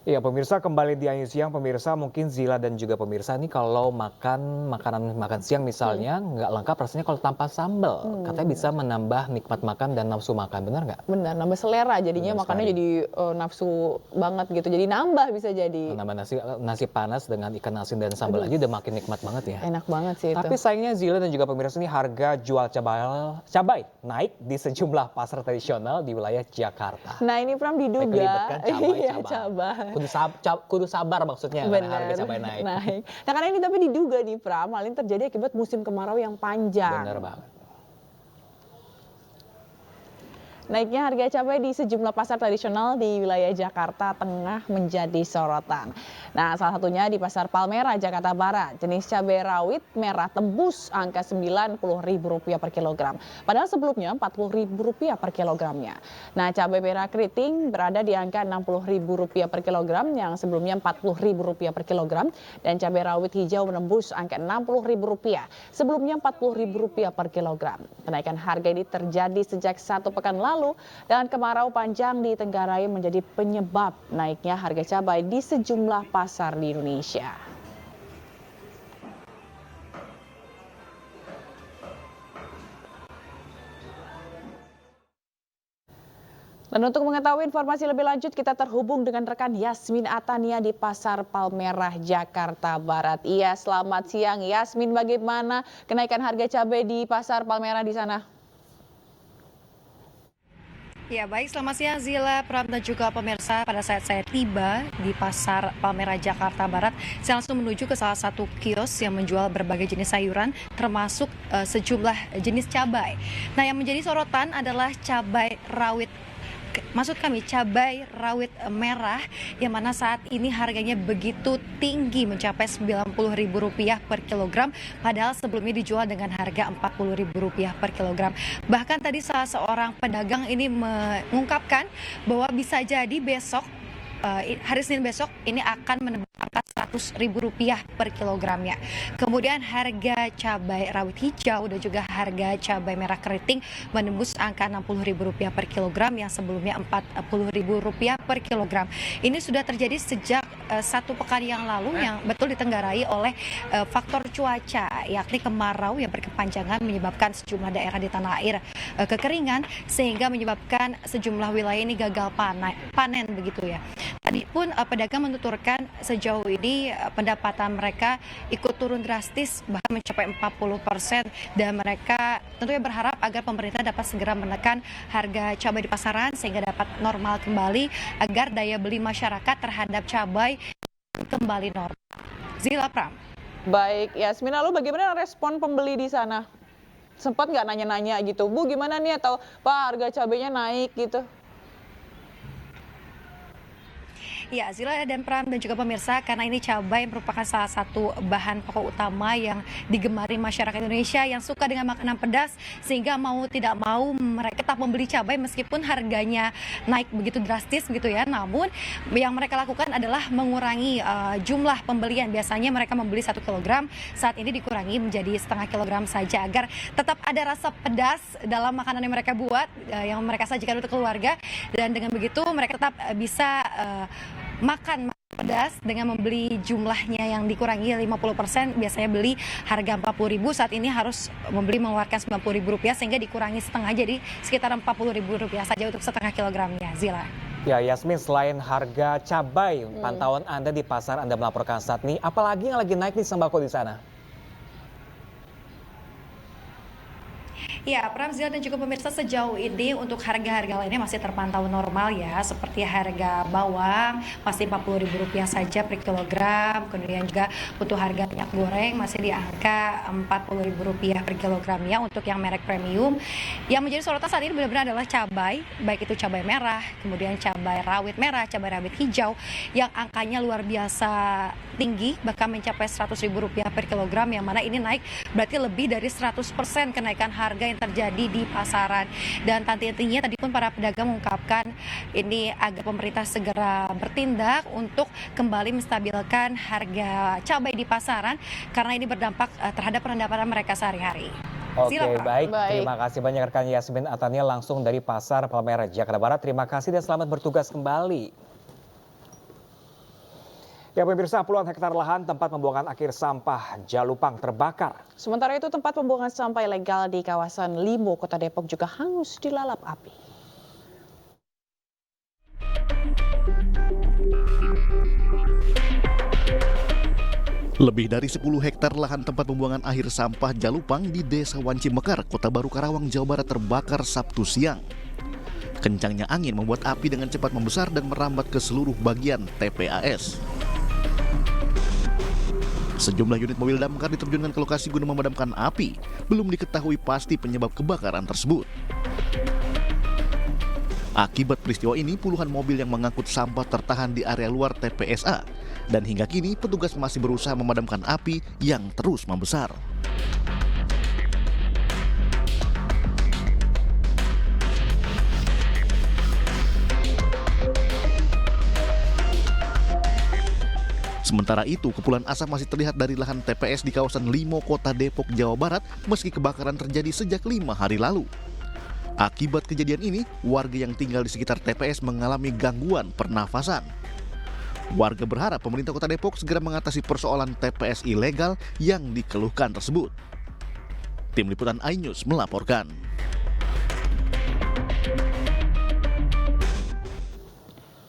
Iya pemirsa, kembali di Ayu Siang. Pemirsa, mungkin Zila dan juga pemirsa nih kalau makan siang misalnya nggak lengkap rasanya kalau tanpa sambal. Katanya bisa menambah nikmat makan dan nafsu makan, benar nggak? Benar, nambah selera jadinya Benar makannya sekali. jadi nafsu banget gitu. Jadi nambah bisa jadi. Menambah nasi panas dengan ikan asin dan sambal Aduh, aja udah makin nikmat banget ya. enak banget sih itu. Tapi sayangnya Zila dan juga pemirsa ini harga jual cabai naik di sejumlah pasar tradisional di wilayah Jakarta. Nah ini Pram Kelibet diduga, kan iya cabai. cabai. Kudu sabar maksudnya karena harga Bener, cabai naik. naik. Nah karena ini tapi diduga nih Pram, hal ini terjadi akibat musim kemarau yang panjang. Bener banget. Naiknya harga cabai di sejumlah pasar tradisional di wilayah Jakarta Tengah menjadi sorotan. Nah, salah satunya di Pasar Palmerah, Jakarta Barat. Jenis cabai rawit merah tembus angka Rp90.000 per kilogram. Padahal sebelumnya Rp40.000 per kilogramnya. Nah, cabai merah keriting berada di angka Rp60.000 per kilogram yang sebelumnya Rp40.000 per kilogram. Dan cabai rawit hijau menembus angka Rp60.000 sebelumnya Rp40.000 per kilogram. Kenaikan harga ini terjadi sejak 1 pekan lalu dan kemarau panjang di Tenggarai menjadi penyebab naiknya harga cabai di sejumlah pasar di Indonesia. Dan untuk mengetahui informasi lebih lanjut, kita terhubung dengan rekan Yasmin Atania di Pasar Palmerah, Jakarta Barat. Iya, selamat siang Yasmin, bagaimana kenaikan harga cabai di Pasar Palmerah di sana? Ya baik, selamat siang Zila, Pram dan juga pemirsa. Pada saat saya tiba di Pasar Palmerah Jakarta Barat, saya langsung menuju ke salah satu kios yang menjual berbagai jenis sayuran, termasuk sejumlah jenis cabai. Nah yang menjadi sorotan adalah cabai rawit. Maksud kami cabai rawit merah yang mana saat ini harganya begitu tinggi mencapai Rp90.000 per kilogram, padahal sebelumnya dijual dengan harga Rp40.000 per kilogram. Bahkan tadi salah seorang pedagang ini mengungkapkan bahwa bisa jadi besok hari Senin besok ini akan menembus angka Rp100.000 per kilogramnya. Kemudian harga cabai rawit hijau dan juga harga cabai merah keriting menembus angka Rp60.000 per kilogram yang sebelumnya Rp40.000 per kilogram. Ini sudah terjadi sejak 1 pekan yang lalu yang betul ditenggarai oleh faktor cuaca, yakni kemarau yang berkepanjangan menyebabkan sejumlah daerah di tanah air kekeringan sehingga menyebabkan sejumlah wilayah ini gagal panen begitu ya. Tadi pun pedagang menuturkan sejauh ini pendapatan mereka ikut turun drastis bahkan mencapai 40% dan mereka tentunya berharap agar pemerintah dapat segera menekan harga cabai di pasaran sehingga dapat normal kembali agar daya beli masyarakat terhadap cabai kembali normal. Zila, Pram. Baik, Yasmin, lalu bagaimana respon pembeli di sana? Sempat nggak nanya-nanya gitu, Bu gimana nih atau Pak harga cabainya naik gitu? Ya, Zila dan Pram dan juga pemirsa, karena ini cabai merupakan salah satu bahan pokok utama yang digemari masyarakat Indonesia yang suka dengan makanan pedas, sehingga mau tidak mau mereka tetap membeli cabai meskipun harganya naik begitu drastis gitu ya. Namun yang mereka lakukan adalah mengurangi jumlah pembelian. Biasanya mereka membeli 1 kilogram, saat ini dikurangi menjadi setengah kilogram saja agar tetap ada rasa pedas dalam makanan yang mereka buat, yang mereka sajikan untuk keluarga, dan dengan begitu mereka tetap bisa makan pedas dengan membeli jumlahnya yang dikurangi 50%. Biasanya beli harga Rp40.000, saat ini harus membeli mengeluarkan Rp90.000 sehingga dikurangi setengah jadi sekitar Rp40.000 saja untuk setengah kilogramnya. Zila. Ya Yasmin, selain harga cabai, pantauan Anda di pasar Anda melaporkan saat ini, apalagi yang lagi naik di sembako di sana? Ya, Pram, Zila dan juga pemirsa, sejauh ini untuk harga-harga lainnya masih terpantau normal ya, seperti harga bawang masih Rp40.000 saja per kilogram, kemudian juga untuk harga minyak goreng masih di angka Rp40.000 per kilogramnya untuk yang merek premium. Yang menjadi sorotan saat ini benar-benar adalah cabai, baik itu cabai merah, kemudian cabai rawit merah, cabai rawit hijau, yang angkanya luar biasa tinggi, bahkan mencapai Rp100.000 per kilogram, yang mana ini naik berarti lebih dari 100% kenaikan harga yang terjadi di pasaran. Dan intinya tadi pun para pedagang mengungkapkan ini agar pemerintah segera bertindak untuk kembali menstabilkan harga cabai di pasaran karena ini berdampak terhadap pendapatan mereka sehari-hari. Oke, baik. Terima kasih banyak rekan Yasmin Atania langsung dari Pasar Palmerah Jakarta Barat. Terima kasih dan selamat bertugas kembali. Ya pemirsa, puluhan hektar lahan tempat pembuangan akhir sampah Jalupang terbakar. Sementara itu tempat pembuangan sampah ilegal di kawasan Limo, Kota Depok juga hangus dilalap api. Lebih dari 10 hektar lahan tempat pembuangan akhir sampah Jalupang di Desa Wanci Mekar, Kota Baru Karawang, Jawa Barat terbakar Sabtu siang. Kencangnya angin membuat api dengan cepat membesar dan merambat ke seluruh bagian TPAS. Sejumlah unit mobil damkar diterjunkan ke lokasi guna memadamkan api. Belum diketahui pasti penyebab kebakaran tersebut. Akibat peristiwa ini, puluhan mobil yang mengangkut sampah tertahan di area luar TPSA. Dan hingga kini, petugas masih berusaha memadamkan api yang terus membesar. Sementara itu, kepulan asap masih terlihat dari lahan TPS di kawasan Limo, Kota Depok, Jawa Barat, meski kebakaran terjadi sejak 5 hari lalu. Akibat kejadian ini, warga yang tinggal di sekitar TPS mengalami gangguan pernafasan. Warga berharap pemerintah Kota Depok segera mengatasi persoalan TPS ilegal yang dikeluhkan tersebut. Tim Liputan iNews melaporkan.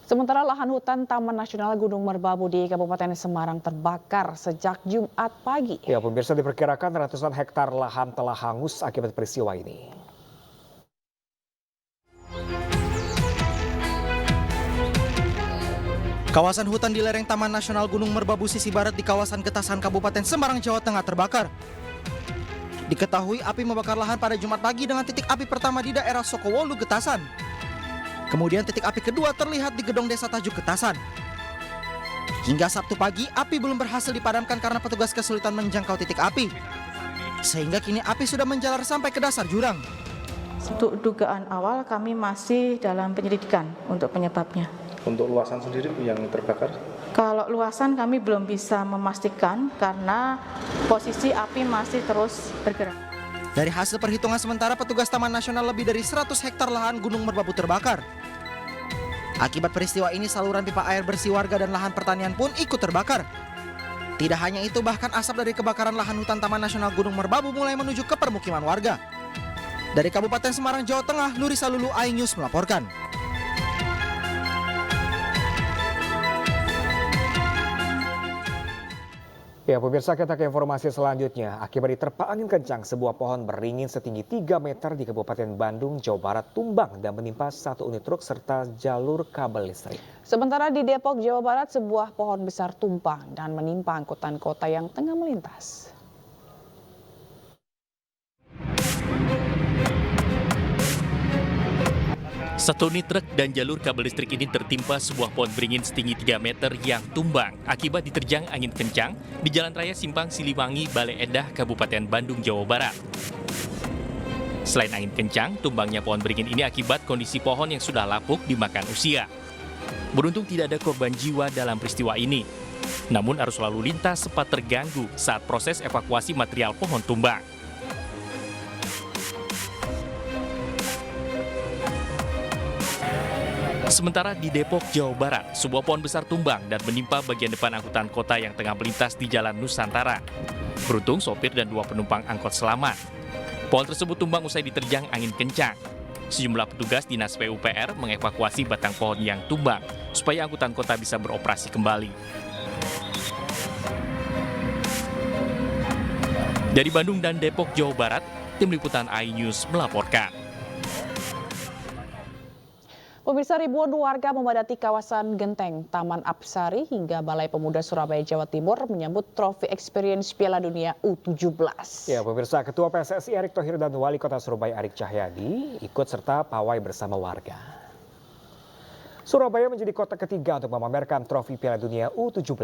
Sementara lahan hutan Taman Nasional Gunung Merbabu di Kabupaten Semarang terbakar sejak Jumat pagi. Ya pemirsa, diperkirakan ratusan hektar lahan telah hangus akibat peristiwa ini. Kawasan hutan di lereng Taman Nasional Gunung Merbabu sisi barat di kawasan Getasan Kabupaten Semarang, Jawa Tengah terbakar. Diketahui api membakar lahan pada Jumat pagi dengan titik api pertama di daerah Sokowolu, Getasan. Kemudian titik api kedua terlihat di Gedong Desa Tajuk, Getasan. Hingga Sabtu pagi, api belum berhasil dipadamkan karena petugas kesulitan menjangkau titik api. Sehingga kini api sudah menjalar sampai ke dasar jurang. Untuk dugaan awal kami masih dalam penyelidikan untuk penyebabnya. Untuk luasan sendiri yang terbakar? Kalau luasan kami belum bisa memastikan karena posisi api masih terus bergerak. Dari hasil perhitungan sementara, petugas Taman Nasional lebih dari 100 hektar lahan Gunung Merbabu terbakar. Akibat peristiwa ini, saluran pipa air bersih warga dan lahan pertanian pun ikut terbakar. Tidak hanya itu, bahkan asap dari kebakaran lahan hutan Taman Nasional Gunung Merbabu mulai menuju ke permukiman warga. Dari Kabupaten Semarang, Jawa Tengah, Nuri Salulu, iNews melaporkan. Ya pemirsa, kita ke informasi selanjutnya. Akibat diterpa angin kencang, sebuah pohon beringin setinggi 3 meter di Kabupaten Bandung, Jawa Barat tumbang dan menimpa satu unit truk serta jalur kabel listrik. Sementara di Depok, Jawa Barat, sebuah pohon besar tumbang dan menimpa angkutan kota yang tengah melintas. Satu unit truk dan jalur kabel listrik ini tertimpa sebuah pohon beringin setinggi 3 meter yang tumbang akibat diterjang angin kencang di Jalan Raya Simpang Siliwangi, Bale Endah, Kabupaten Bandung, Jawa Barat. Selain angin kencang, tumbangnya pohon beringin ini akibat kondisi pohon yang sudah lapuk dimakan usia. Beruntung tidak ada korban jiwa dalam peristiwa ini. Namun arus lalu lintas sempat terganggu saat proses evakuasi material pohon tumbang. Sementara di Depok, Jawa Barat, sebuah pohon besar tumbang dan menimpa bagian depan angkutan kota yang tengah melintas di Jalan Nusantara. Beruntung sopir dan 2 penumpang angkot selamat. Pohon tersebut tumbang usai diterjang angin kencang. Sejumlah petugas Dinas PUPR mengevakuasi batang pohon yang tumbang supaya angkutan kota bisa beroperasi kembali. Dari Bandung dan Depok, Jawa Barat, Tim Liputan iNews melaporkan. Pemirsa, ribuan warga memadati kawasan Genteng, Taman Apsari hingga Balai Pemuda Surabaya, Jawa Timur menyambut trofi Experience Piala Dunia U17. Ya pemirsa, Ketua PSSI Erick Thohir dan Wali Kota Surabaya Arik Cahyadi ikut serta pawai bersama warga. Surabaya menjadi kota ketiga untuk memamerkan trofi Piala Dunia U17.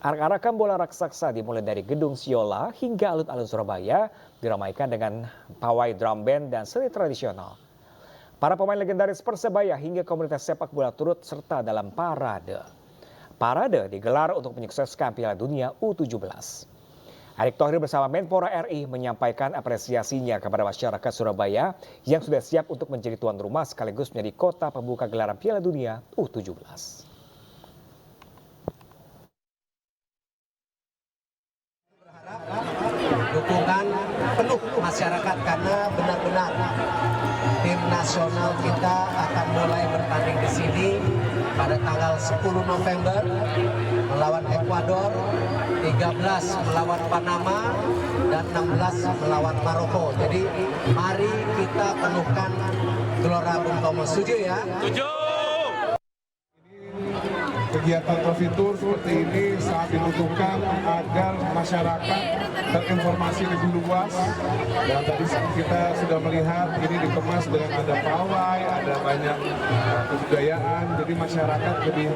Arak-arakan bola raksasa dimulai dari Gedung Siola hingga alun-alun Surabaya diramaikan dengan pawai drum band dan seni tradisional. Para pemain legendaris Persebaya hingga komunitas sepak bola turut serta dalam parade. Parade digelar untuk menyukseskan Piala Dunia U17. Erick Thohir bersama Menpora RI menyampaikan apresiasinya kepada masyarakat Surabaya yang sudah siap untuk menjadi tuan rumah sekaligus menjadi kota pembuka gelaran Piala Dunia U17. karena benar-benar tim nasional kita akan mulai bertanding di sini pada tanggal 10 November melawan Ekuador, 13 melawan Panama, dan 16 melawan Maroko. Jadi mari kita penuhkan Gelora Bung Tomo. Setuju ya? Setuju! Kegiatan Coffee Tour seperti ini sangat dibutuhkan agar masyarakat terinformasi lebih luas, dan tadi kita sudah melihat ini dikemas dengan ada pawai, ada banyak kebudayaan, jadi masyarakat lebih